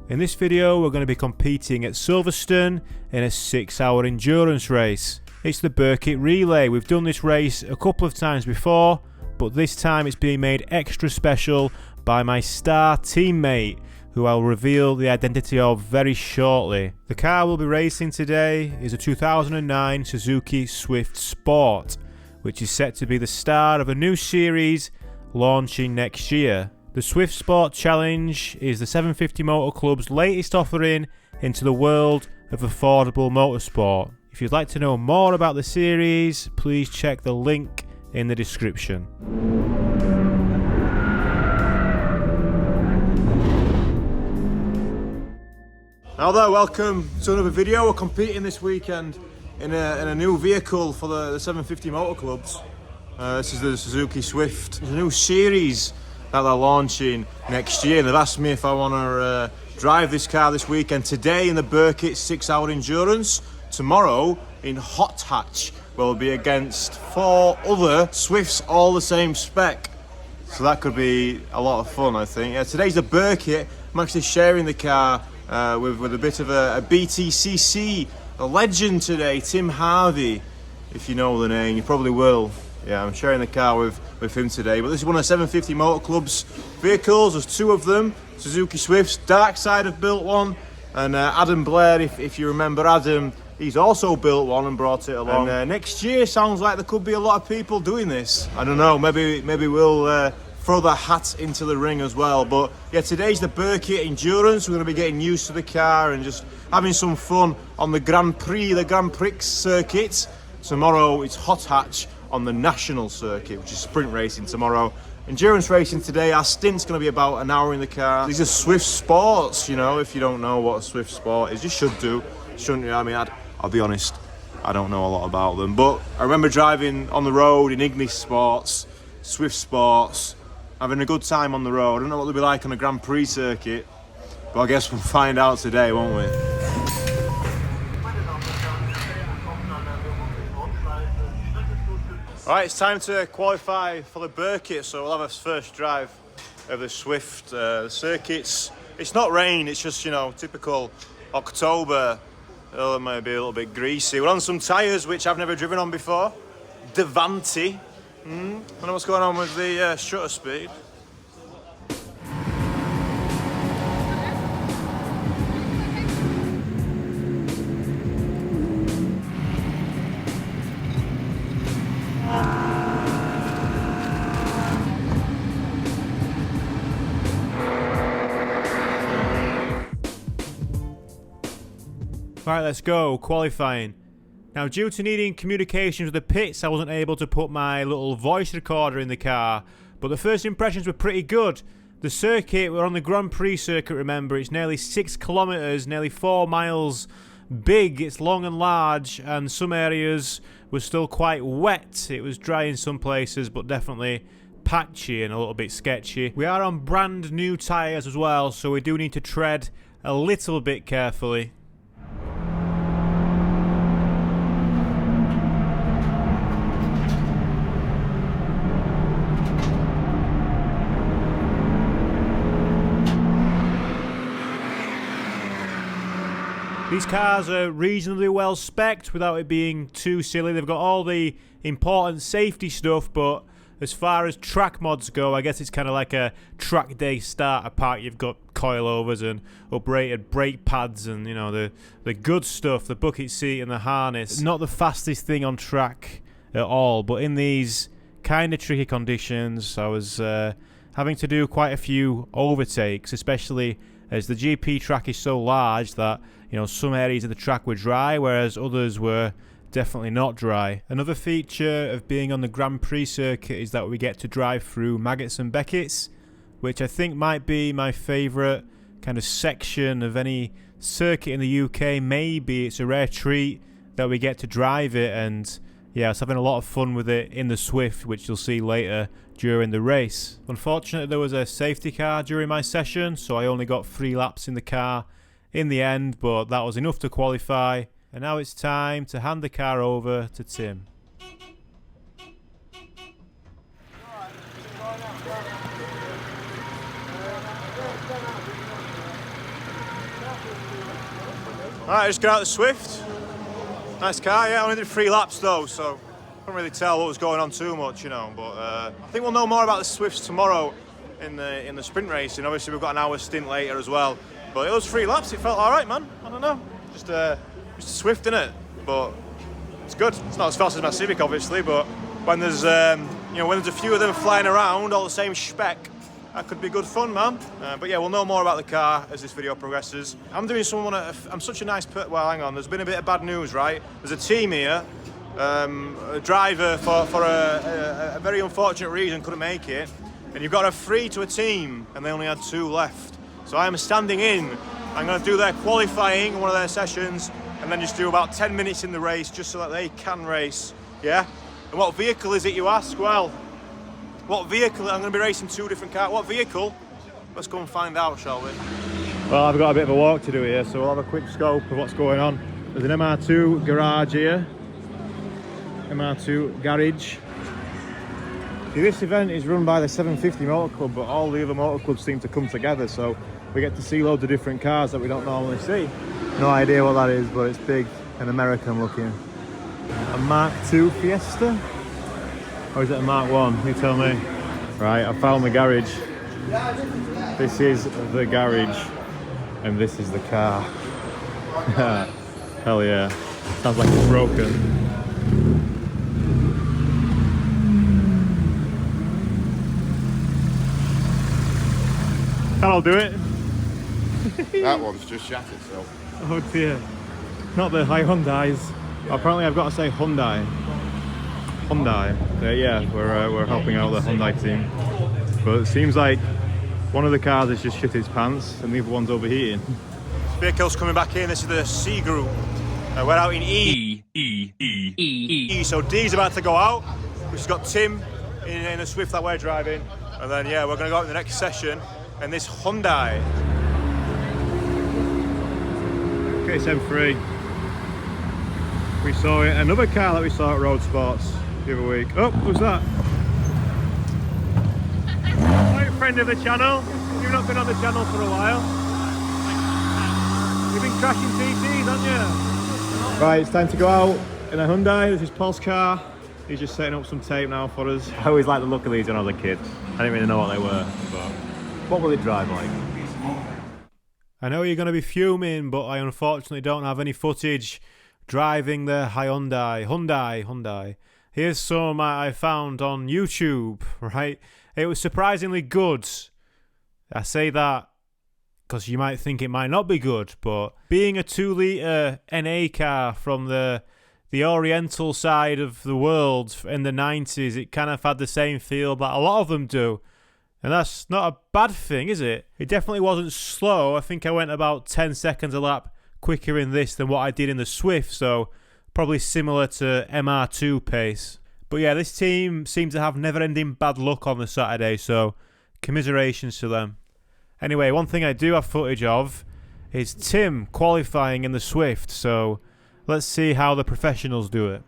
In this video we're going to be competing at Silverstone in a 6-hour endurance race. It's the Birkett Relay. We've done this race a couple of times before, but this time it's being made extra special by my star teammate, who I'll reveal the identity of very shortly. The car we'll be racing today is a 2009 Suzuki Swift Sport, which is set to be the start of a new series launching next year. The Swift Sport Challenge is the 750 Motor Club's latest offering into the world of affordable motorsport. If you'd like to know more about the series, please check the link in the description. Now there, welcome to another video. We're competing this weekend in a new vehicle for the 750 Motor Clubs. This is the Suzuki Swift. There's a new series that they're launching next year. They've asked me if I want to drive this car this weekend. Today in the Birkett 6-hour endurance. Tomorrow in Hot Hatch, we'll be against 4 other Swifts, all the same spec. So that could be a lot of fun, I think. Yeah, today's the Birkett. I'm actually sharing the car with a bit of a BTCC, a legend today, Tim Harvey. If you know the name, you probably will. Yeah, I'm sharing the car with him today. But this is one of the 750 Motor Club's vehicles. There's 2 of them, Suzuki Swifts. Dark Side have built one, and Adam Blair, if you remember Adam, he's also built one and brought it along. And next year sounds like there could be a lot of people doing this. I don't know, maybe we'll throw the hat into the ring as well. But yeah, today's the Birkett Endurance. We're going to be getting used to the car and just having some fun on the Grand Prix circuit. Tomorrow it's Hot Hatch on the national circuit, which is sprint racing tomorrow. Endurance racing today. Our stint's going to be about an hour in the car. These are Swift Sports, you know. If you don't know what a Swift Sport is, you should do, shouldn't you? I mean, I'll be honest, I don't know a lot about them, but I remember driving on the road in Ignis Sports, Swift Sports, having a good time on the road. I don't know what they'll be like on a Grand Prix circuit, but I guess we'll find out today, won't we? Alright, it's time to qualify for the Birkett, so we'll have a first drive of the Swift. The circuits, it's not rain, it's just, you know, typical October. It might be a little bit greasy. We're on some tyres which I've never driven on before. Devanti. I don't know what's going on with the shutter speed. Right, let's go, qualifying. Now, due to needing communications with the pits, I wasn't able to put my little voice recorder in the car, but the first impressions were pretty good. The circuit, we're on the Grand Prix circuit, remember, it's nearly 6 kilometres, nearly 4 miles big, it's long and large, and some areas were still quite wet. It was dry in some places, but definitely patchy and a little bit sketchy. We are on brand new tyres as well, so we do need to tread a little bit carefully. These cars are reasonably well spec'd without it being too silly. They've got all the important safety stuff, but as far as track mods go, I guess it's kind of like a track day starter pack. You've got coilovers and uprated brake pads and, you know, the good stuff, the bucket seat and the harness. Not the fastest thing on track at all, but in these kind of tricky conditions, I was having to do quite a few overtakes, especially as the GP track is so large that, you know, some areas of the track were dry, whereas others were definitely not dry. Another feature of being on the Grand Prix circuit is that we get to drive through Maggots and Becketts, which I think might be my favourite kind of section of any circuit in the UK. Maybe it's a rare treat that we get to drive it, and yeah, I was having a lot of fun with it in the Swift, which you'll see later during the race. Unfortunately, there was a safety car during my session, so I only got 3 laps in the car in the end, but that was enough to qualify. And now it's time to hand the car over to Tim. Alright, just got out the Swift. Nice car, yeah, only did 3 laps though, so couldn't really tell what was going on too much, you know. But I think we'll know more about the Swifts tomorrow in the sprint racing. Obviously we've got an hour stint later as well. But it was 3 laps, it felt alright, man. I don't know. Just a Swift, innit? But it's good. It's not as fast as my Civic, obviously, but when there's you know, when there's a few of them flying around, all the same spec, that could be good fun, man. But yeah, we'll know more about the car as this video progresses. I'm doing someone. I'm such a nice. Well, hang on. There's been a bit of bad news, right? There's a team here. A driver for a very unfortunate reason couldn't make it, and you've got a 3 to a team, and they only had 2 left. So I'm standing in. I'm going to do their qualifying in one of their sessions, and then just do about 10 minutes in the race, just so that they can race. Yeah. And what vehicle is it, you ask? Well. What vehicle? I'm going to be racing 2 different cars. What vehicle? Let's go and find out, shall we? Well, I've got a bit of a walk to do here, so we'll have a quick scope of what's going on. There's an MR2 garage here. MR2 garage. See, this event is run by the 750 Motor Club, but all the other motor clubs seem to come together, so we get to see loads of different cars that we don't normally see. No idea what that is, but it's big and American looking. A Mark II Fiesta? Or is it a Mark 1? You tell me. Right, I found the garage. This is the garage. And this is the car. Hell yeah. Sounds like it's broken. That'll do it. That one's just shat itself. Oh dear. Not the Hyundais. Apparently I've got to say Hyundai. Yeah, we're helping out the Hyundai team. But it seems like one of the cars has just shit its pants and the other one's overheating. This vehicle's coming back in. This is the C group. We're out in E. So D's about to go out. We've just got Tim in a Swift that we're driving. And then, yeah, we're going to go out in the next session. And this Hyundai. Case M3. We saw it. Another car that we saw at Road Sports the other week. Oh, who's that? Hi, friend of the channel. You've not been on the channel for a while. You've been crashing TTs, haven't you? Right, it's time to go out in a Hyundai. This is Paul's car. He's just setting up some tape now for us. I always liked the look of these when I was a kid. I didn't really know what they were, but what will it drive like? I know you're going to be fuming, but I unfortunately don't have any footage driving the Hyundai. Here's some I found on YouTube, right? It was surprisingly good. I say that because you might think it might not be good, but being a 2-litre NA car from the oriental side of the world in the 90s, it kind of had the same feel that a lot of them do. And that's not a bad thing, is it? It definitely wasn't slow. I think I went about 10 seconds a lap quicker in this than what I did in the Swift, so probably similar to MR2 pace. But yeah, this team seemed to have never-ending bad luck on the Saturday, so commiserations to them. Anyway, one thing I do have footage of is Tim qualifying in the Swift, so let's see how the professionals do it.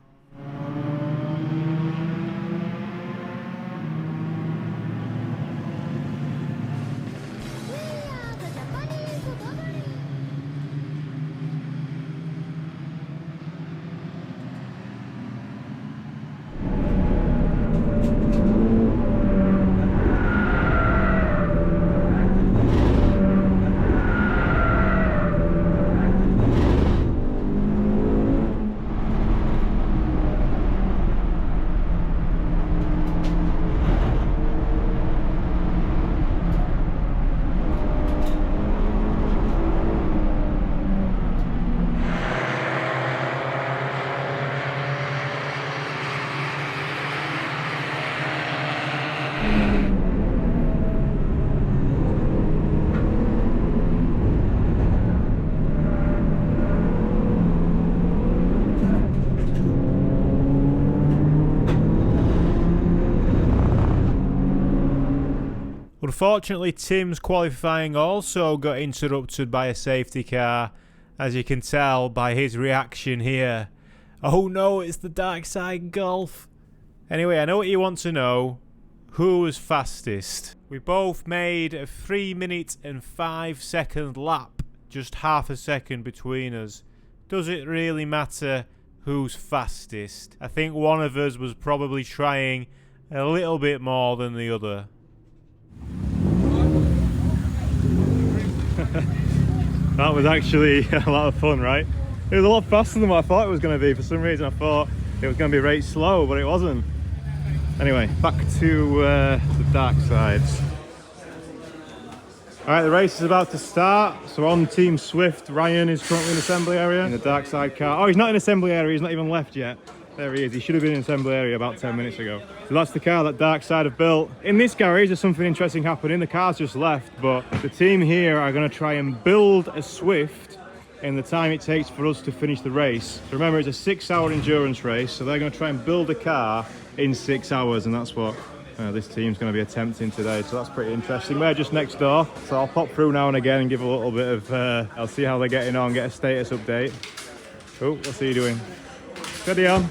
Unfortunately, Tim's qualifying also got interrupted by a safety car, as you can tell by his reaction here. Oh no, it's the Dark Side Golf. Anyway, I know what you want to know. Who was fastest? We both made a 3 minute and 5 second lap, just half a second between us. does it really matter who's fastest? I think one of us was probably trying a little bit more than the other. That was actually a lot of fun, right? It was a lot faster than what I thought it was going to be. For some reason I thought it was going to be rate slow, but it wasn't. Anyway, back to the dark sides. Alright, the race is about to start. So on Team Swift, Ryan is currently in the assembly area in the dark side car. Oh, he's not in assembly area, he's not even left yet. There he is, he should have been in assembly area about 10 minutes ago. So that's the car that dark side have built. In this garage there's something interesting happening. The car's just left, but the team here are going to try and build a Swift in the time it takes for us to finish the race. So remember, it's a 6-hour endurance race, so they're going to try and build a car in 6 hours, and that's what this team's going to be attempting today. So that's pretty interesting. We're just next door, so I'll pop through now and again and give a little bit of I'll see how they're getting on, get a status update. Oh, what's he doing? Steady on.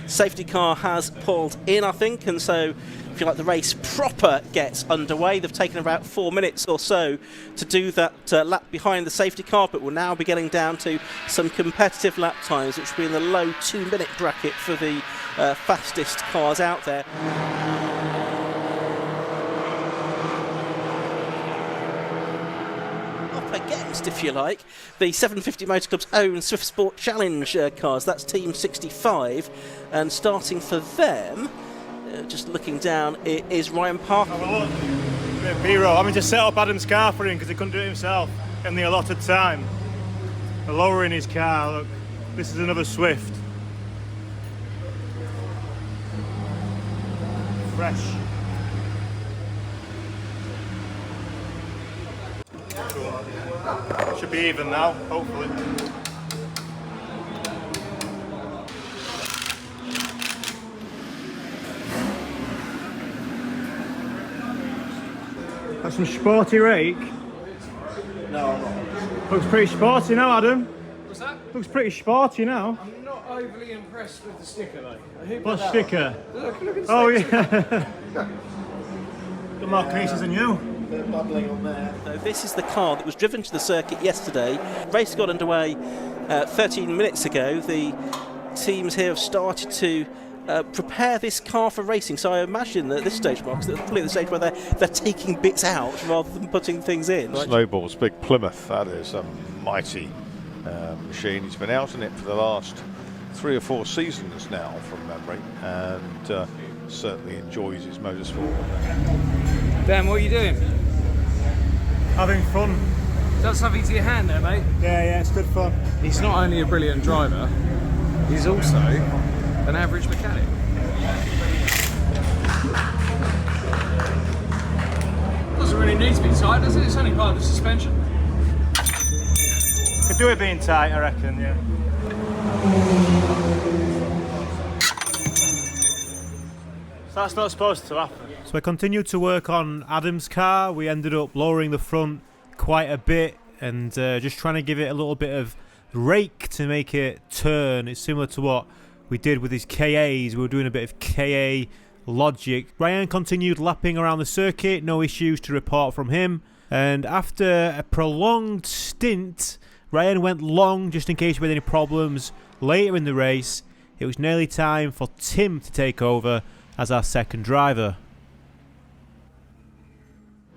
Safety car has pulled in, I think, and so if you like, the race proper gets underway. They've taken about 4 minutes or so to do that lap behind the safety car, but we'll now be getting down to some competitive lap times, which will be in the low 2-minute bracket for the fastest cars out there. Against, if you like, the 750 Motor Club's own Swift Sport Challenge cars. That's Team 65, and starting for them, just looking down, it is Ryan Parker. Have a look. Bit of B-roll. Having to set up Adam's car for him because he couldn't do it himself in the allotted time. They're lowering his car. Look, this is another Swift. Fresh. Should be even now, hopefully. That's some sporty rake. No, I'm not. Looks pretty sporty now, Adam. What's that? Looks pretty sporty now. I'm not overly impressed with the sticker though. What sticker? Look at the Oh yeah. Got more creases than you. Bit of bubbling on there. So this is the car that was driven to the circuit yesterday. Race got underway 13 minutes ago. The teams here have started to prepare this car for racing. So I imagine that at this stage, Mark, is probably the stage where they're taking bits out rather than putting things in. Right? Snowball's big Plymouth, that is a mighty machine. He's been out in it for the last 3 or 4 seasons now from memory, and certainly enjoys his motorsport. Dan, what are you doing? Having fun. Is that something to your hand there, mate? Yeah, it's good fun. He's not only a brilliant driver, he's also an average mechanic. Doesn't really need to be tight, does it? It's only part of the suspension. Could do it being tight, I reckon, yeah. So that's not supposed to happen. So I continued to work on Adam's car. We ended up lowering the front quite a bit and just trying to give it a little bit of rake to make it turn. It's similar to what we did with his KAs. We were doing a bit of KA logic. Ryan continued lapping around the circuit, no issues to report from him. And after a prolonged stint, Ryan went long just in case we had any problems later in the race. It was nearly time for Tim to take over as our second driver.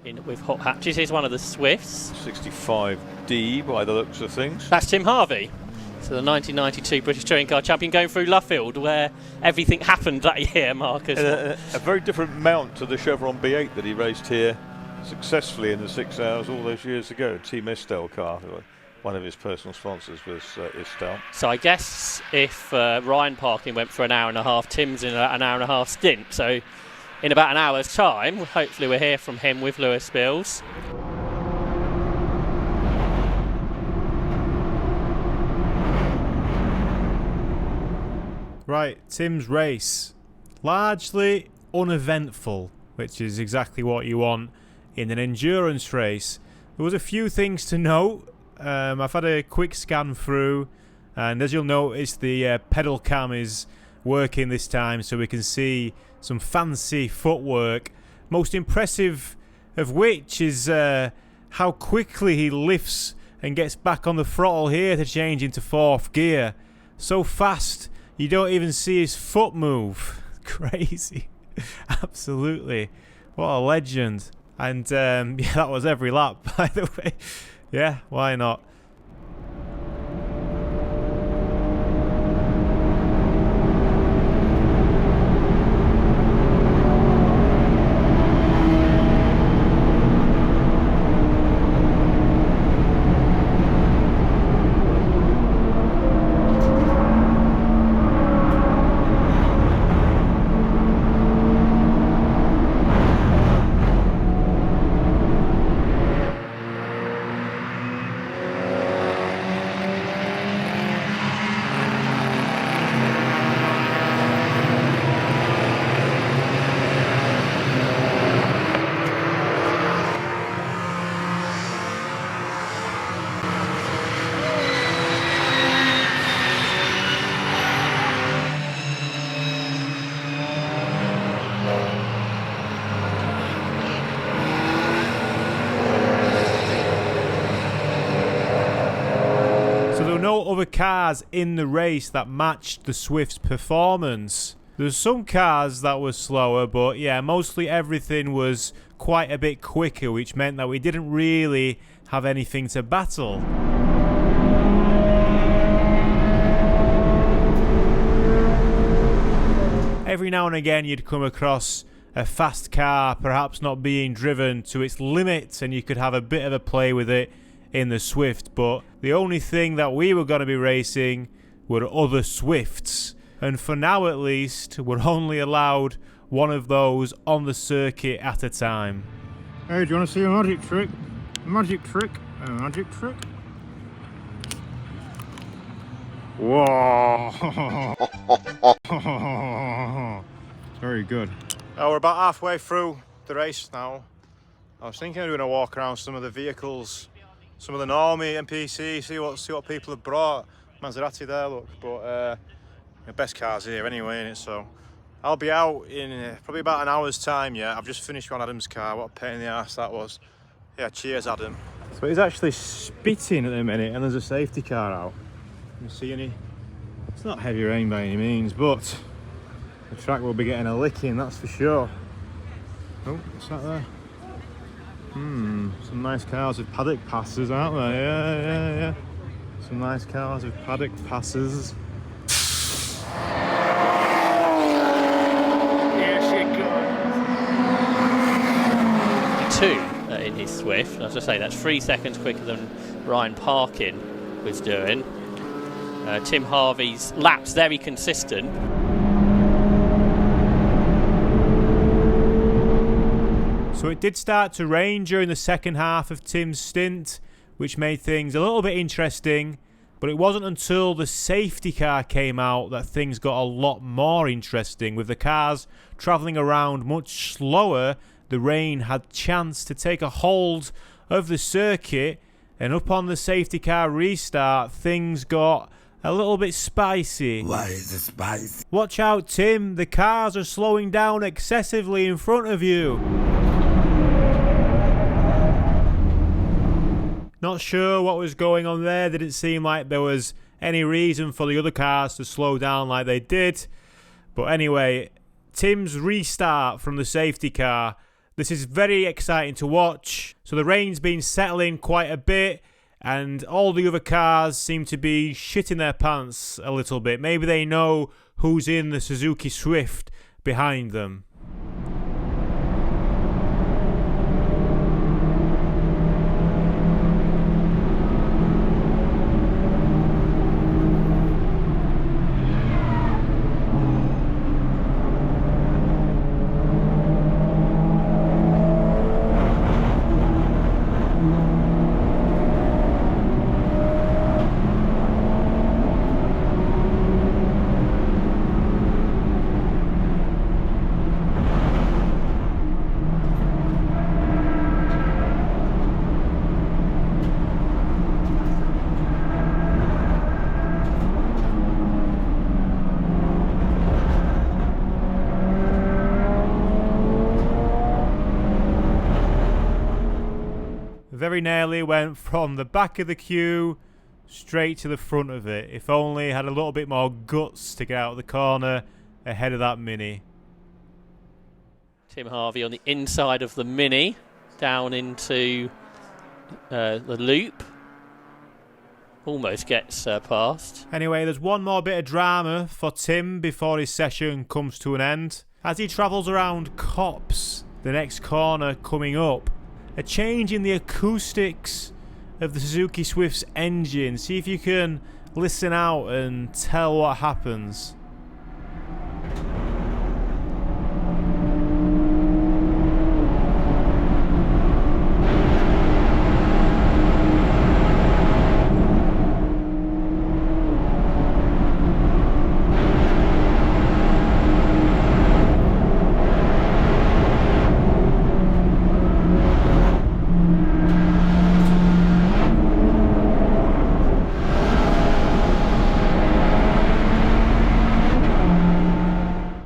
In with hot hatches is one of the Swifts. 65D by the looks of things. That's Tim Harvey. So the 1992 British Touring Car Champion going through Luffield, where everything happened that year, Marcus. A very different mount to the Chevron B8 that he raced here successfully in the 6 hours all those years ago. Team Estelle car. One of his personal sponsors was Estelle. So I guess if Ryan Parkin went for an hour and a half, Tim's in an hour and a half stint. So in about an hour's time, hopefully we'll hear from him with Lewis Bills. Right, Tim's race. Largely uneventful, which is exactly what you want in an endurance race. There was a few things to note. I've had a quick scan through, and as you'll notice, the pedal cam is working this time, so we can see some fancy footwork. Most impressive of which is how quickly he lifts and gets back on the throttle here to change into 4th gear. So fast, you don't even see his foot move. Crazy. Absolutely. What a legend. And yeah, that was every lap, by the way. Yeah, why not? No other cars in the race that matched the Swift's performance. There's some cars that were slower, but yeah, mostly everything was quite a bit quicker, which meant that we didn't really have anything to battle. Every now and again you'd come across a fast car perhaps not being driven to its limit, and you could have a bit of a play with it in the Swift, but the only thing that we were going to be racing were other Swifts, and for now at least we're only allowed one of those on the circuit at a time. Hey, do you want to see a magic trick? A magic trick? A magic trick? Whoa! Very good. Oh, we're about halfway through the race now. I was thinking we were going to walk around some of the vehicles, some of the normie NPC, see what people have brought. Maserati there, look, but the best cars here anyway, innit? So I'll be out in probably about an hour's time. Yeah, I've just finished on Adam's car. What a pain in the ass that was. Yeah, cheers, Adam. So he's actually spitting at the minute, and there's a safety car out. Can you see any? It's not heavy rain by any means, but the track will be getting a licking, that's for sure. Oh, what's that there? Some nice cars with paddock passes, aren't there? Yeah. Some nice cars with paddock passes. Yes, it goes. 2 in his Swift. As I say, that's 3 seconds quicker than Ryan Parkin was doing. Tim Harvey's lap's very consistent. So it did start to rain during the second half of Tim's stint, which made things a little bit interesting, but it wasn't until the safety car came out that things got a lot more interesting. With the cars travelling around much slower, the rain had chance to take a hold of the circuit, and up on the safety car restart, things got a little bit spicy. Why is it spicy? Watch out, Tim, the cars are slowing down excessively in front of you. Not sure what was going on there. Didn't seem like there was any reason for the other cars to slow down like they did. But anyway, Tim's restart from the safety car. This is very exciting to watch. So the rain's been settling quite a bit, and all the other cars seem to be shitting their pants a little bit. Maybe they know who's in the Suzuki Swift behind them. very nearly went from the back of the queue straight to the front of it. If only he had a little bit more guts to get out of the corner ahead of that Mini. Tim Harvey on the inside of the Mini, down into the loop. Almost gets past. Anyway, there's one more bit of drama for Tim before his session comes to an end. As he travels around Copse, the next corner coming up, a change in the acoustics of the Suzuki Swift's engine. See if you can listen out and tell what happens.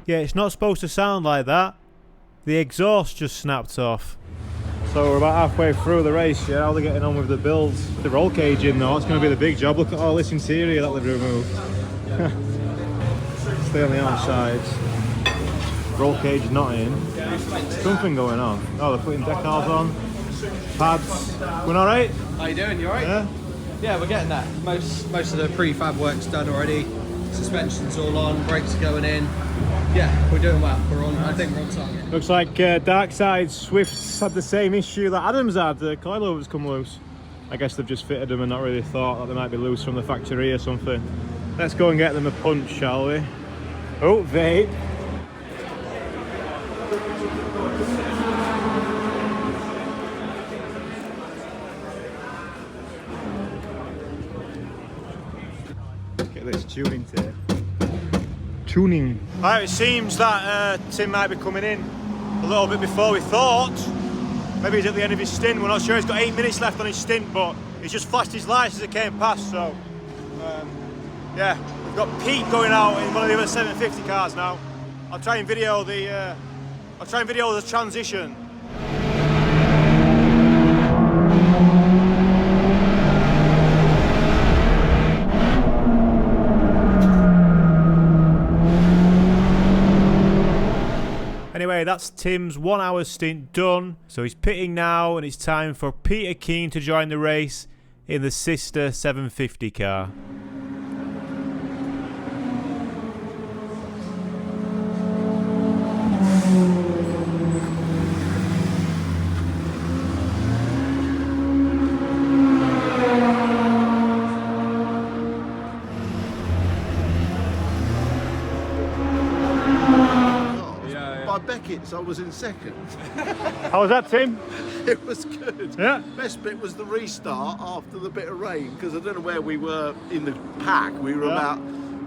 Yeah, it's not supposed to sound like that. The exhaust just snapped off. So we're about halfway through the race, yeah, how they're getting on with the builds. The roll cage in though, it's going to be the big job. Look at all this interior that they've removed. Stay on the outsides. Roll cage not in. Something going on. Oh, they're putting decals on. Pads. Going alright? How you doing? You alright? Yeah. Yeah, we're getting there. Most of the prefab work's done already. Suspension's all on, brakes are going in. Yeah, we're doing well. I think we're on target. Looks like Darkside Swifts had the same issue that Adams had. The coilovers come loose. I guess they've just fitted them and not really thought that they might be loose from the factory or something. Let's go and get them a punch, shall we? Oh, vape. Look at this tuning tape. Tuning. Right, it seems that Tim might be coming in a little bit before we thought. Maybe he's at the end of his stint, we're not sure. He's got 8 minutes left on his stint, but he's just flashed his lights as it came past, so yeah, we've got Pete going out in one of the other 750 cars now. I'll try and video the transition. Anyway, that's Tim's 1 hour stint done. So he's pitting now and it's time for Peter Keane to join the race in the sister 750 car. Birkett, I was in second. How was that, Tim? It was good. Yeah. Best bit was the restart after the bit of rain, because I don't know where we were in the pack. We were about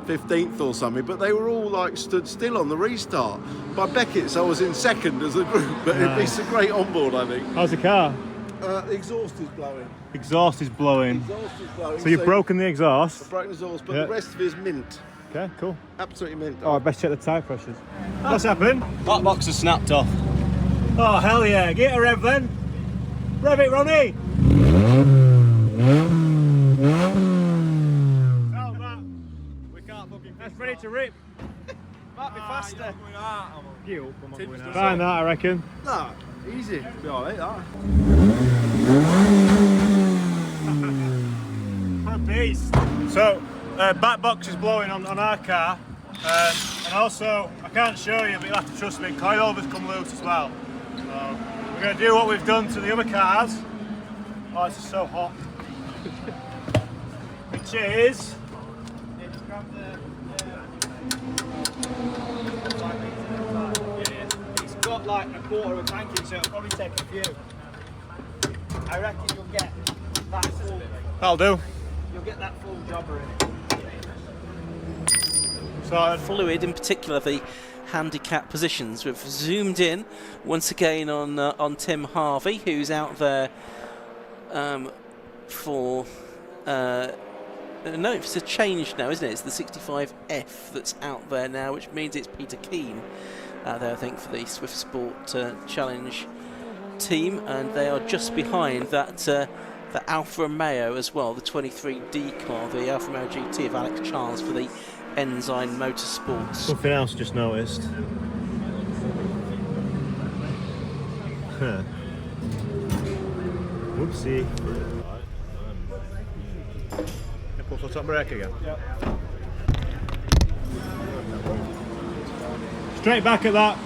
15th or something, but they were all like stood still on the restart. By Birkett, I was in second as a group, but it's a great onboard, I think. How's the car? The exhaust is blowing. Exhaust is blowing. Exhaust is blowing. So you've broken the exhaust? I've broken the exhaust, but the rest of it is mint. Okay, cool. Absolutely mint. Oh, I best check the tyre pressures. What's happened? Hot box has snapped off. Oh, hell yeah. Get a rev then. Rev it, Ronnie. Oh, that. We can't fucking... That's ready to rip. Might be faster. Fine that, I reckon. No, easy. Be alright, that. What a beast. So, back box is blowing on our car. And also, I can't show you, but you'll have to trust me, coilovers come loose as well. So, we're going to do what we've done to the other cars. Oh, this is so hot. Which is... It's got like a quarter of a tank in, so it'll probably take a few. I reckon you'll get that full. That'll do. You'll get that full jobber in. So, Fluid, in particular the handicap positions. We've zoomed in once again on Tim Harvey, who's out there for no, it's a change now, isn't it? It's the 65F that's out there now, which means it's Peter Keane out there, I think, for the Swift Sport Challenge team, and they are just behind that the Alfa Romeo as well, the 23D car, the Alfa Romeo GT of Alex Charles for the Ensign Motorsports. Something else just noticed. Whoopsie. Pull for top brake again. Yep. Straight back at that.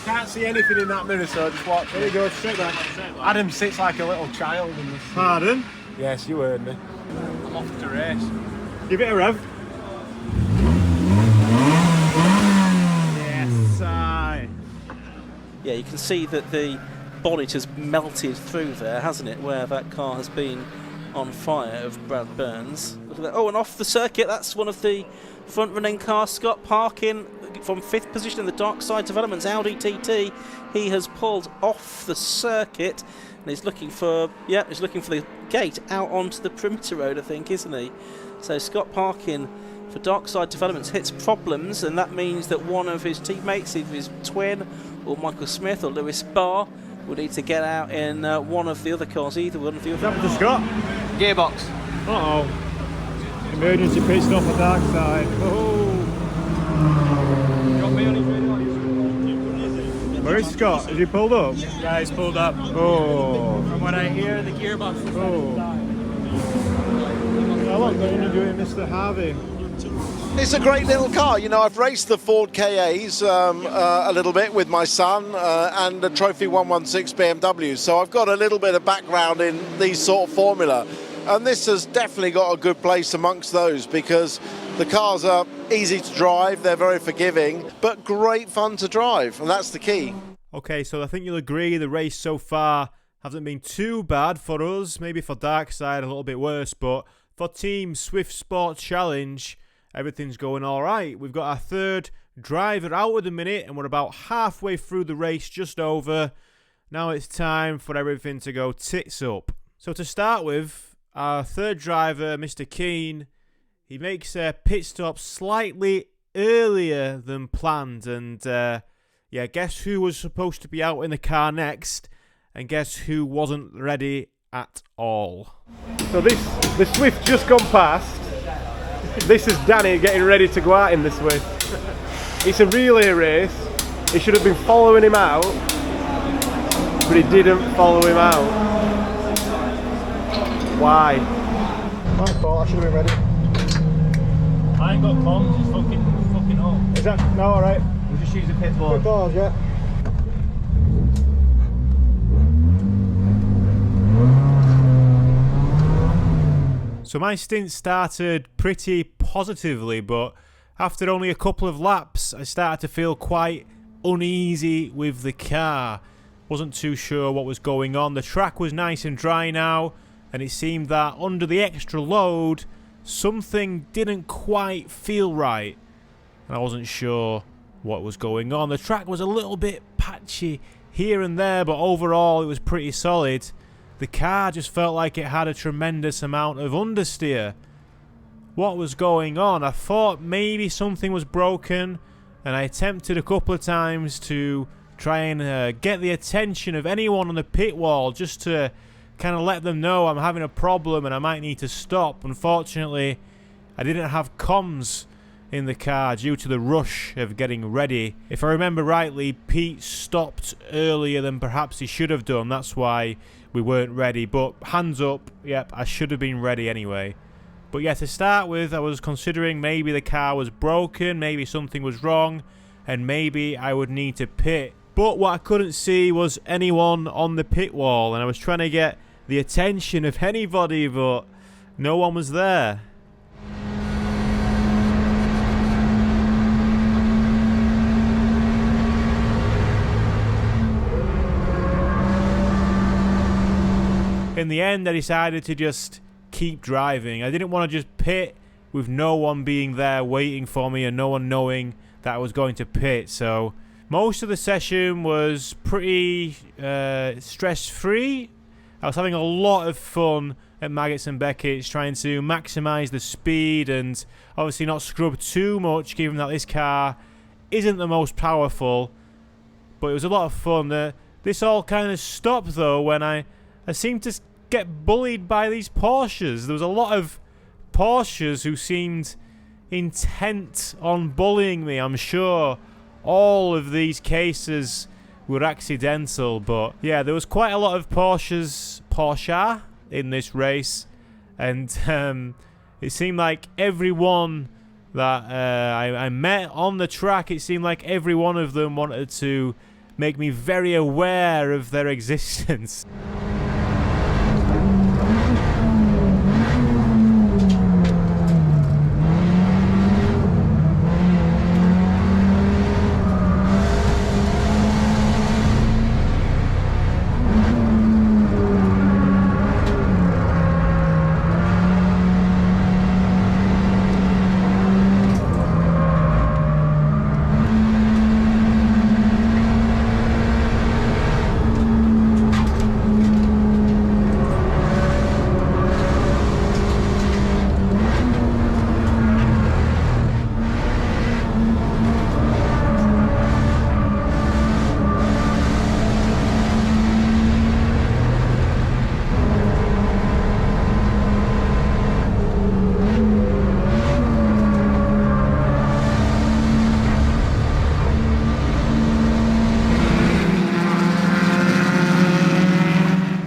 Can't see anything in that mirror, so just watch. There you go, straight back. Adam sits like a little child in this. Pardon? Yes, you heard me. I'm off to race. Give it a rev. Yes, aye. Yeah, you can see that the bonnet has melted through there, hasn't it, where that car has been on fire of Brad Burns. Look at that. Oh, and off the circuit, that's one of the front-running cars, Scott Parkin, from 5th position in the Dark Side Developments Audi TT. He has pulled off the circuit and he's looking for the gate out onto the perimeter road, I think, isn't he? So Scott Parkin for Dark Side Developments hits problems, and that means that one of his teammates, either his twin or Michael Smith or Lewis Barr, will need to get out in one of the other cars, either one of the other. What's happened to Scott? Gearbox. Uh-oh. Emergency pit stop for Dark Side. Oh. Where is Scott? Has he pulled up? Yeah, he's pulled up. Oh. From what I hear, the gearbox is Oh. How long are you doing, Mr. Harvey? It's a great little car. You know, I've raced the Ford KAs a little bit with my son and the Trophy 116 BMW, so I've got a little bit of background in these sort of formula. And this has definitely got a good place amongst those because the cars are easy to drive, they're very forgiving, but great fun to drive, and that's the key. Okay, so I think you'll agree the race so far hasn't been too bad for us, maybe for Dark Side a little bit worse, but for Team Swift Sports Challenge, everything's going all right. We've got our third driver out at the minute, and we're about halfway through the race, just over. Now it's time for everything to go tits up. So to start with, our third driver, Mr. Keane, he makes a pit stop slightly earlier than planned, and yeah, guess who was supposed to be out in the car next, and guess who wasn't ready at all. So the Swift just gone past. This is Danny getting ready to go out in the Swift. It's a relay race. He should have been following him out, but he didn't follow him out. Why? My fault, I should have been ready. I ain't got comms, it's fucking up. Is that no alright? We'll just use a pit board. Pit board, yeah. So my stint started pretty positively, but after only a couple of laps, I started to feel quite uneasy with the car. Wasn't too sure what was going on. The track was nice and dry now, and it seemed that under the extra load, something didn't quite feel right. And I wasn't sure what was going on. The track was a little bit patchy here and there, but overall it was pretty solid. The car just felt like it had a tremendous amount of understeer. What was going on? I thought maybe something was broken, and I attempted a couple of times to try and get the attention of anyone on the pit wall just to kind of let them know I'm having a problem and I might need to stop. Unfortunately, I didn't have comms in the car due to the rush of getting ready. If I remember rightly, Pete stopped earlier than perhaps he should have done. That's why we weren't ready. But hands up, yep, I should have been ready anyway. But yeah, to start with, I was considering maybe the car was broken, maybe something was wrong, and maybe I would need to pit. But what I couldn't see was anyone on the pit wall, and I was trying to get the attention of anybody, but no one was there. In the end, I decided to just keep driving. I didn't want to just pit with no one being there waiting for me and no one knowing that I was going to pit. So most of the session was pretty stress-free. I was having a lot of fun at Maggots and Beckett's, trying to maximise the speed and obviously not scrub too much, given that this car isn't the most powerful. but it was a lot of fun. This all kind of stopped though when I seemed to get bullied by these Porsches. There was a lot of Porsches who seemed intent on bullying me. I'm sure all of these cases were accidental, but yeah, there was quite a lot of Porsche in this race, and it seemed like everyone that I met on the track, it seemed like every one of them wanted to make me very aware of their existence.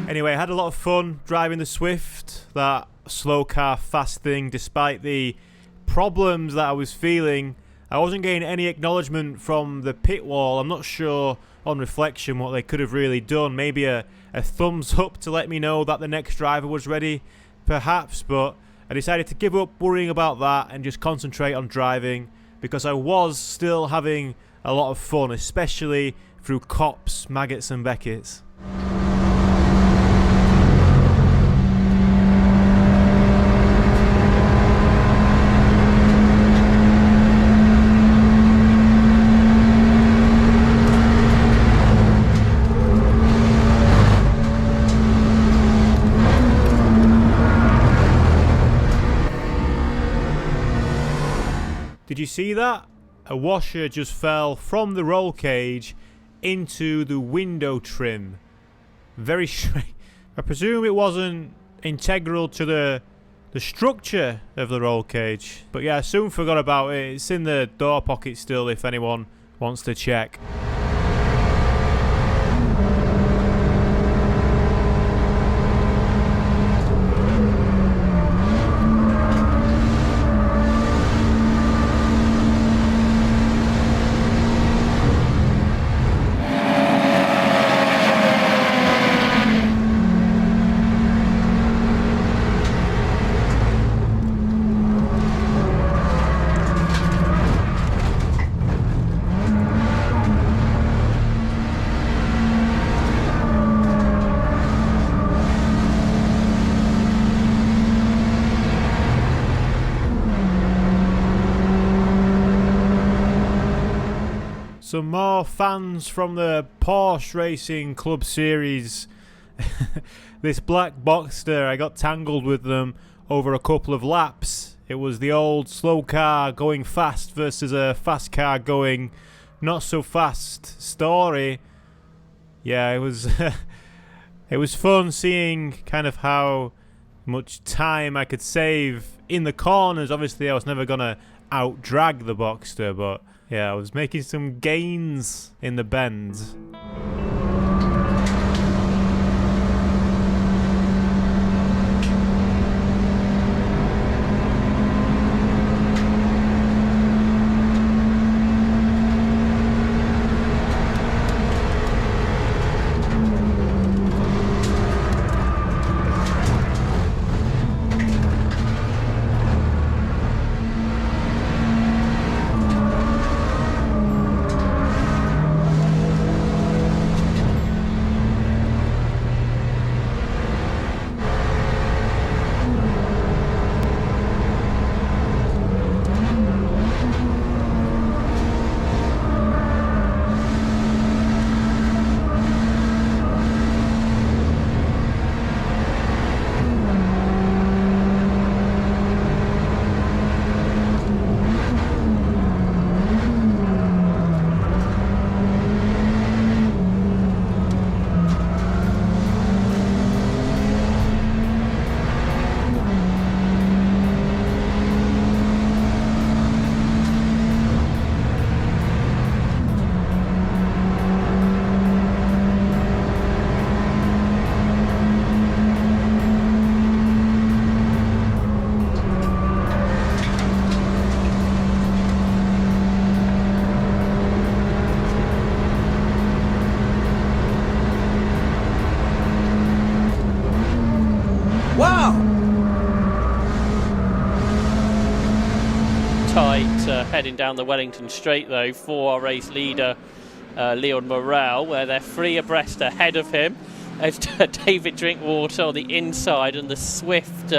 Anyway, I had a lot of fun driving the Swift, that slow car fast thing. Despite the problems that I was feeling, I wasn't getting any acknowledgement from the pit wall. I'm not sure on reflection what they could have really done. Maybe a thumbs up to let me know that the next driver was ready, perhaps, but I decided to give up worrying about that and just concentrate on driving, because I was still having a lot of fun, especially through Copse, Maggots and Beckett's. Did you see that? A washer just fell from the roll cage into the window trim. Very strange. I presume it wasn't integral to the structure of the roll cage. But yeah, I soon forgot about it. It's in the door pocket still if anyone wants to check. Some more fans from the Porsche Racing Club Series. This black Boxster, I got tangled with them over a couple of laps. It was the old slow car going fast versus a fast car going not so fast story. Yeah, it was it was fun seeing kind of how much time I could save in the corners. Obviously I was never gonna out drag the Boxster, but yeah, I was making some gains in the bends. Tight heading down the Wellington Straight though for our race leader Leon Morel, where they're 3 abreast ahead of him. There's David Drinkwater on the inside and the Swift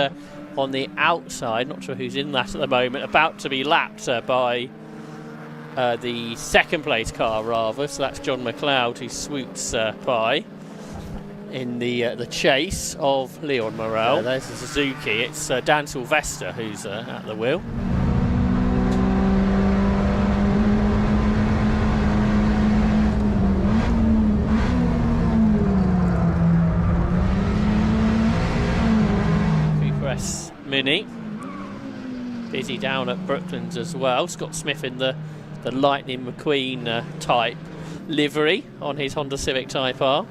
on the outside. Not sure who's in that at the moment. About to be lapped by the second place car rather. So that's John McLeod who swoops by in the chase of Leon Morel. There's the Suzuki. It's Dan Sylvester who's at the wheel. Mini busy down at Brooklands as well. Scott Smith in the Lightning McQueen type livery on his Honda Civic Type R.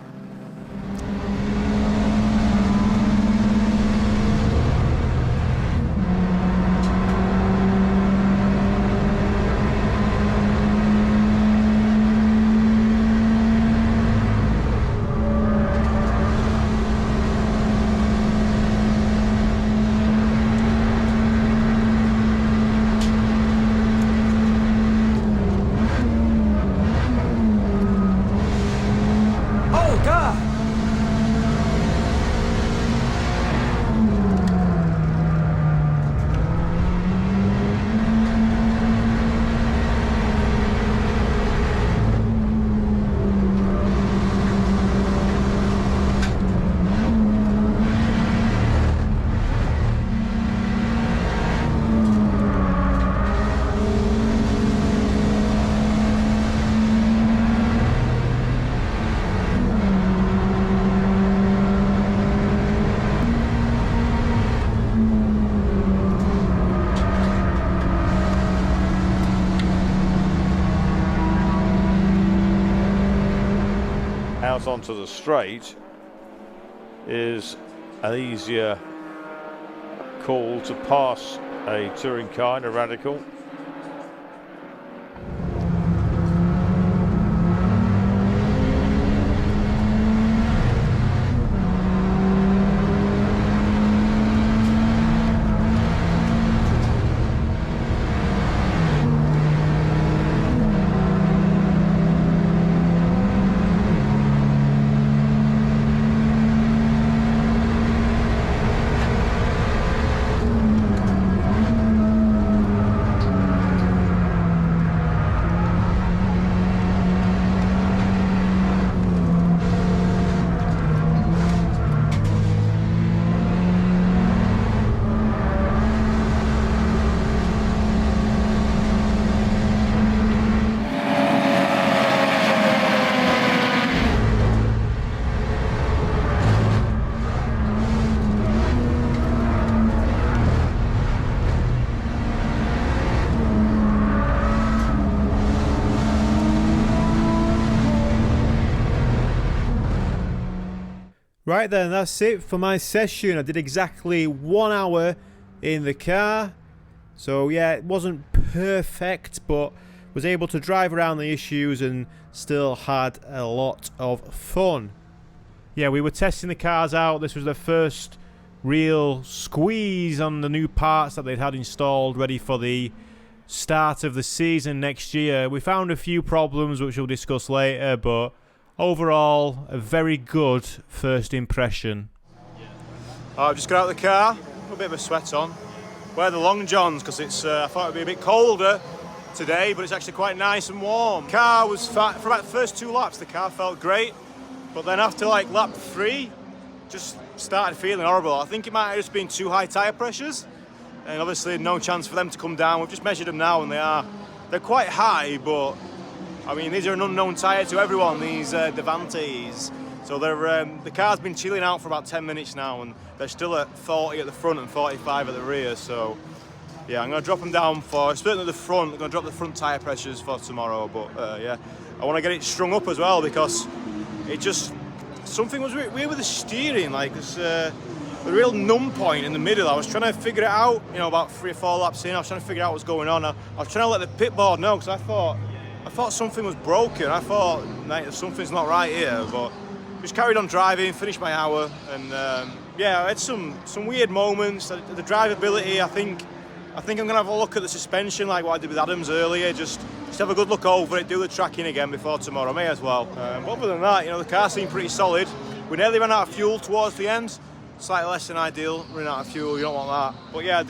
Out onto the straight is an easier call to pass a touring car in a Radical. Right then, that's it for my session. I did exactly 1 hour in the car. So yeah, it wasn't perfect, but was able to drive around the issues and still had a lot of fun. Yeah, we were testing the cars out. This was the first real squeeze on the new parts that they'd had installed, ready for the start of the season next year. We found a few problems which we'll discuss later, but overall, a very good first impression. I've just got out of the car, a bit of a sweat on. Wear the long johns because it's. I thought it'd be a bit colder today, but it's actually quite nice and warm. Car was fat for about the first 2 laps. The car felt great, but then after like lap 3, just started feeling horrible. I think it might have just been too high tyre pressures, and obviously no chance for them to come down. We've just measured them now, and they're quite high, but. I mean, these are an unknown tyre to everyone, these Davantes. So the car's been chilling out for about 10 minutes now, and they're still at 40 at the front and 45 at the rear. So, yeah, I'm going to drop them down for, certainly at the front, I'm going to drop the front tyre pressures for tomorrow. But, yeah, I want to get it strung up as well because it just, something was weird with the steering. Like, it's a real numb point in the middle. I was trying to figure it out, you know, about 3 or 4 laps in. I was trying to figure out what's going on. I was trying to let the pit board know because I thought something was broken. I thought, mate, something's not right here, but just carried on driving, finished my hour, and yeah, I had some weird moments. The drivability, I think I'm gonna have a look at the suspension like what I did with Adams earlier. Just have a good look over it, do the tracking again before tomorrow. May as well. But other than that, you know, the car seemed pretty solid. We nearly ran out of fuel towards the end. Slightly less than ideal, running out of fuel. You don't want that. But yeah, I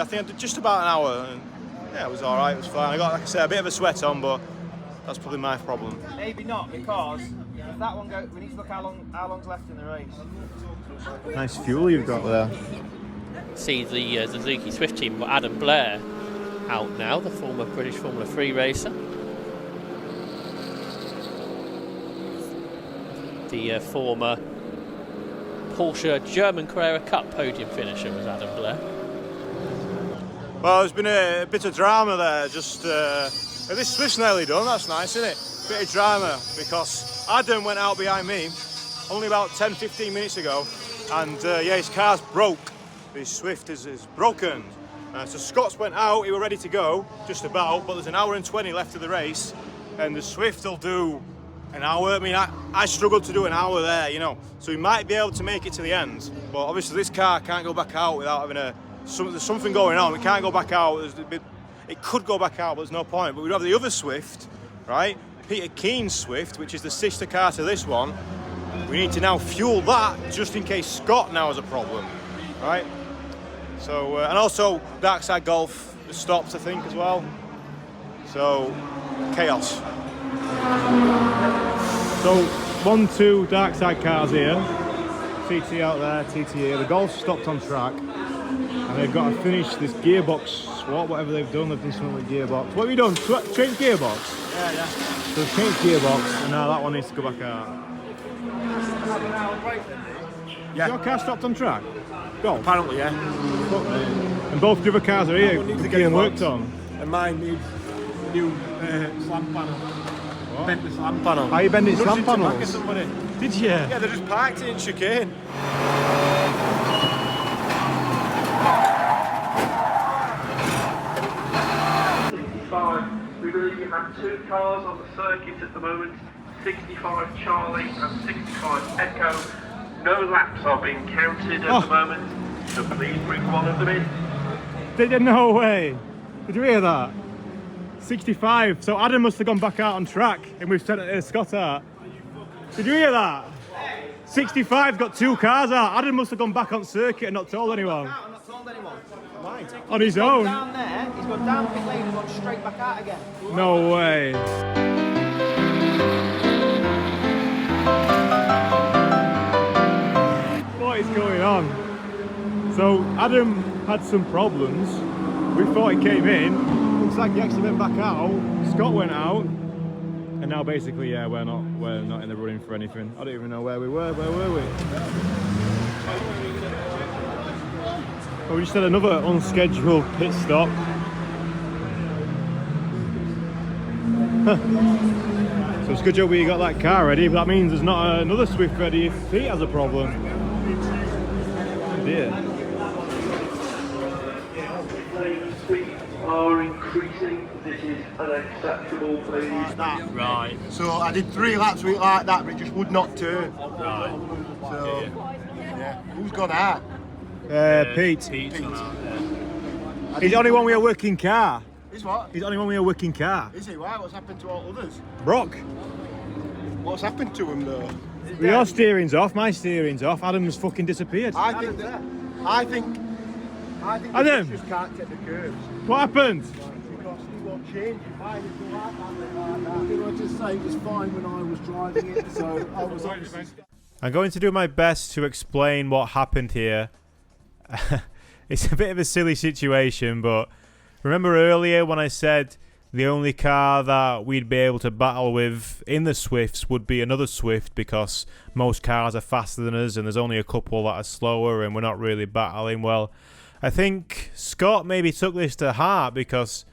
think I did just about an hour. And yeah, it was all right. It was fine. I got, like I said, a bit of a sweat on, but that's probably my problem. Maybe not, because if that one goes, we need to look how long's left in the race. Nice fuel you've got there. See the Suzuki Swift team, Adam Blair out now, the former British Formula 3 racer. The former Porsche German Carrera Cup podium finisher was Adam Blair. Well, there's been a bit of drama there. Just this Swift's nearly done. That's nice, isn't it? Bit of drama because Adam went out behind me only about 10-15 minutes ago, and yeah, his car's broke. His Swift is broken. So Scott's went out. He were ready to go, just about. But there's an hour and 20 left of the race, and the Swift will do an hour. I mean, I struggled to do an hour there, you know. So he might be able to make it to the end. But obviously, this car can't go back out without having there's something going on. It can't go back out. It could go back out, but there's no point. But we'd have the other Swift, right? Peter Keen's Swift, which is the sister car to this one. We need to now fuel that just in case Scott now has a problem, right? So, and also Dark Side Golf stopped, I think, as well. So, chaos. So 1-2 Dark Side cars here. CT out there, TT here. The Golf stopped on track. And they've got to finish this gearbox swap, whatever they've done something with gearbox. What have you done? Changed gearbox? Yeah. So they've changed gearbox, and now that one needs to go back out. Yeah. Your car stopped on track? Golf? Apparently, yeah. And both the other cars are here, Needs to being get worked on. And mine needs a new slam panel. What? Bent the slam panel. Are you bending slam Nudged it to back of panels? somebody. Did you? Yeah, they just parked it in chicane. We believe you have two cars on the circuit at the moment, 65 Charlie and 65 Echo. No laps are being counted at the moment, so please bring one of them in. Did you? No way. Did you hear that? 65. So Adam must have gone back out on track, and we've sent Scott out. Did you hear that? 65's got two cars out. Adam must have gone back on circuit and not told anyone. I'm not told anyone. On his He's own? gone down there, he's gone down pit lane and gone straight back out again. No way. What is going on? So Adam had some problems. We thought he came in. Looks like he actually went back out. Scott went out. And now basically, yeah, we're not in the running for anything. I don't even know where we were. Where were we? Oh, we just had another unscheduled pit stop. So it's a good job we got that car ready, but that means there's not another Swift ready if Pete has a problem. Oh dear. Speeds are increasing. This is unacceptable, please. That, right. So I did 3 laps with it like that, but it just would not turn. Right. So, yeah. Who's gone out? Pete. Pete. He's the only one with a working car. Is what? He's the only one with a working car. Is he? Why? What's happened to all others? Brock. What's happened to him though? Your steering's off, my steering's off. Adam's fucking disappeared. I think Adam! the just can't take the curves. What happened? Because he won't change it. Why did you like that? Can I just say it was fine when I was driving it, so I was obviously... I'm going to do my best to explain what happened here. It's a bit of a silly situation, but remember earlier when I said the only car that we'd be able to battle with in the Swifts would be another Swift because most cars are faster than us and there's only a couple that are slower and we're not really battling? Well, I think Scott maybe took this to heart because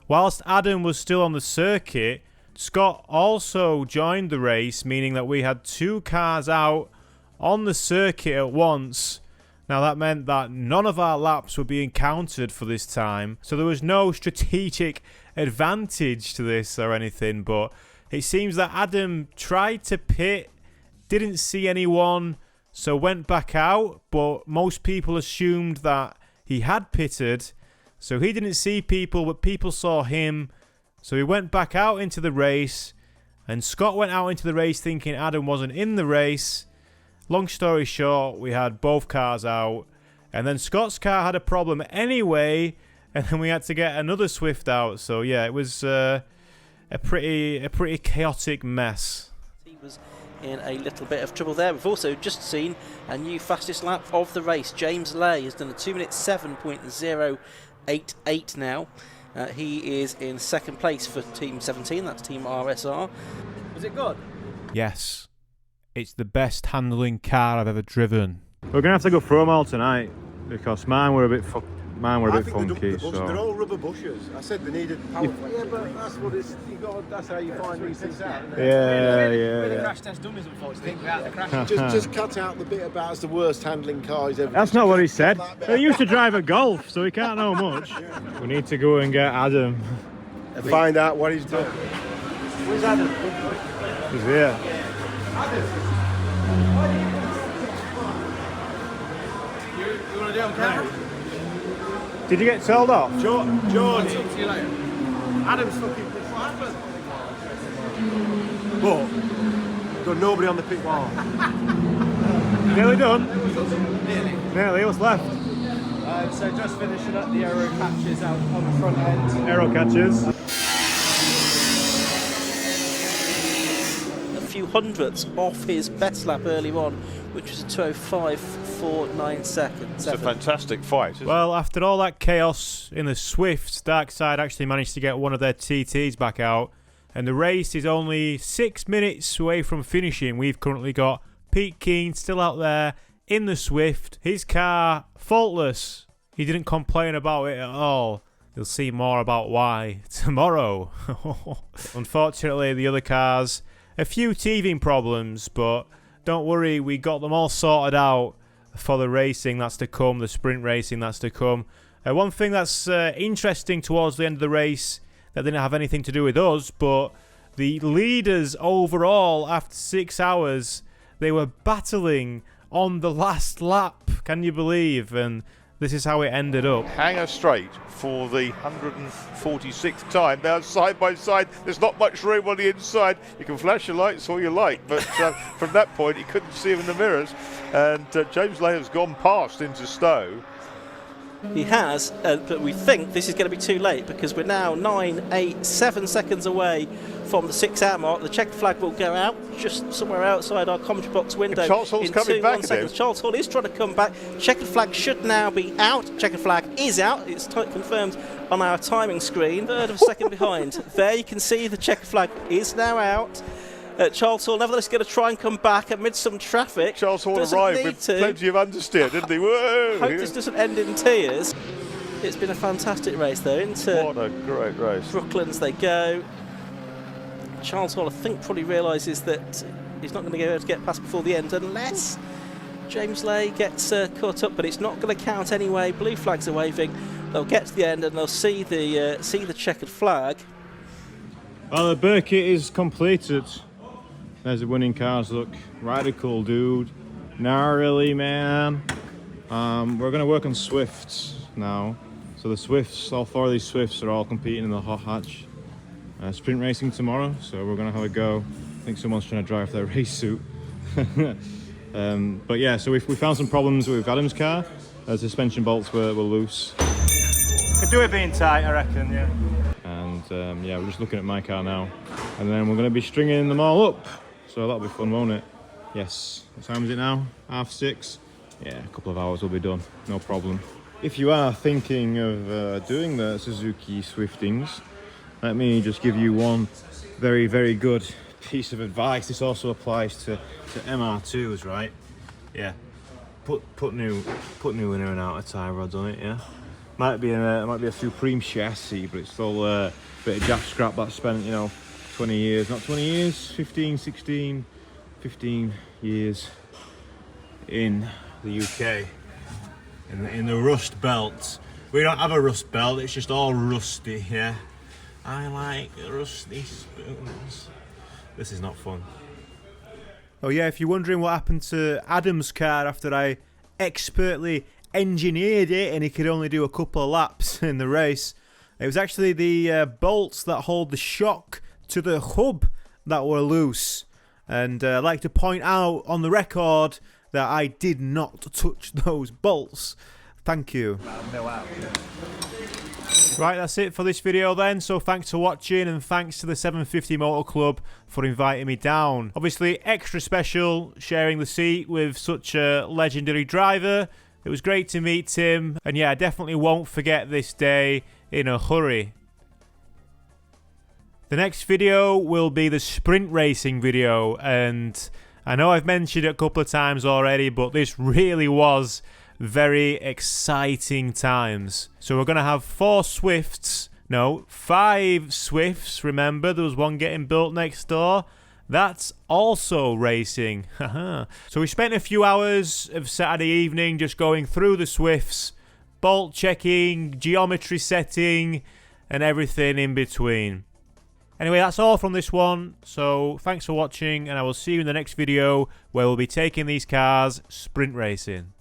whilst Adam was still on the circuit, Scott also joined the race, meaning that we had 2 cars out on the circuit at once. Now that meant that none of our laps were being counted for this time, so there was no strategic advantage to this or anything, but it seems that Adam tried to pit, didn't see anyone, so went back out, but most people assumed that he had pitted, so he didn't see people, but people saw him, so he went back out into the race, and Scott went out into the race thinking Adam wasn't in the race. Long story short, we had both cars out, and then Scott's car had a problem anyway, and then we had to get another Swift out. So yeah, it was a pretty chaotic mess. He was in a little bit of trouble there. We've also just seen a new fastest lap of the race. James Lay has done a 2 minute 7.088 now. He is in second place for Team 17. That's Team RSR. Was it good? Yes, it's the best handling car I've ever driven. We're gonna have to go through them all tonight because mine were a bit funky. They're all rubber bushes. I said they needed power. Yeah, but that's what it's. That's how you find these things out. Yeah. Crash test dummies, unfortunately. Just cut out the bit about it's the worst handling car he's ever. That's not what he said. He used to drive a Golf, so he can't know much. We need to go and get Adam. Find out what he's done. Where's Adam? He's here. You want to do it on camera? Did you get told off? George. I'll talk to you later. Adam's fucking pissed. What happened? But got nobody on the pit wall. Nearly done? Nearly. What's left? So just finishing up the aero catches out on the front end. Aero catches. A few hundredths off his best lap earlier on, which was a 2:05.49 seconds. It's a fantastic fight, isn't it? Well, after all that chaos in the Swifts, Darkside actually managed to get one of their TTs back out, and the race is only 6 minutes away from finishing. We've currently got Pete Keane still out there in the Swift. His car, faultless. He didn't complain about it at all. You'll see more about why tomorrow. Unfortunately, the other cars, a few teething problems, but don't worry, we got them all sorted out for the racing that's to come, the sprint racing that's to come. One thing that's interesting towards the end of the race that didn't have anything to do with us, but the leaders overall, after 6 hours, they were battling on the last lap. Can you believe? And this is how it ended up. Hanger straight for the 146th time. Now side by side, there's not much room on the inside. You can flash your lights all you like, but from that point you couldn't see him in the mirrors. And James Lay has gone past into Stowe. He has, but we think this is going to be too late because we're now 9, 8, 7 seconds away from the 6 hour mark. The checkered flag will go out just somewhere outside our commentary box window. Charles Hall's coming back again. Charles Hall is trying to come back. Checkered flag should now be out. Checkered flag is out. It's confirmed on our timing screen. Third of a second behind. There you can see the checkered flag is now out. Charles Hall nevertheless going to try and come back amid some traffic. Charles Hall arrived with plenty of understeer, didn't he? Whoa! Hope this doesn't end in tears. It's been a fantastic race though. What a great race. Brooklands they go. Charles Hall, I think, probably realises that he's not going to be able to get past before the end unless James Lay gets caught up, but it's not going to count anyway. Blue flags are waving. They'll get to the end and they'll see the checkered flag. Well, the Birkett is completed. There's the winning cars, look. Radical, dude. Gnarly, man. We're going to work on Swifts now. So the Swifts, all 4 of these Swifts are all competing in the hot hatch. Sprint racing tomorrow, so we're going to have a go. I think someone's trying to drive their race suit. But yeah, so we found some problems with Adam's car. The suspension bolts were loose. Could do it being tight, I reckon, yeah. And yeah, we're just looking at my car now. And then we're going to be stringing them all up. So that'll be fun, won't it? Yes. What time is it now? 6:30? Yeah, a couple of hours will be done. No problem. If you are thinking of doing the Suzuki Swiftings, let me just give you one very, very good piece of advice. This also applies to MR2s, right? Yeah. Put new inner and outer tie rods on it, yeah? Might be a Supreme chassis, but it's still a bit of jack scrap that's spent, 20 years, not 20 years, 15 years in the UK, in the rust belt. We don't have a rust belt, it's just all rusty, yeah? I like rusty spoons. This is not fun. Oh yeah, if you're wondering what happened to Adam's car after I expertly engineered it and he could only do a couple of laps in the race, it was actually the bolts that hold the shock to the hub that were loose. And I'd like to point out on the record that I did not touch those bolts. Thank you. Right, that's it for this video then. So thanks for watching, and thanks to the 750 Motor Club for inviting me down. Obviously extra special sharing the seat with such a legendary driver. It was great to meet Tim, and yeah, I definitely won't forget this day in a hurry. The next video will be the sprint racing video, and I know I've mentioned it a couple of times already, but this really was very exciting times. So we're going to have 5 Swifts. Remember, there was one getting built next door. That's also racing. So we spent a few hours of Saturday evening just going through the Swifts, bolt checking, geometry setting, and everything in between. Anyway, that's all from this one. So thanks for watching, and I will see you in the next video where we'll be taking these cars sprint racing.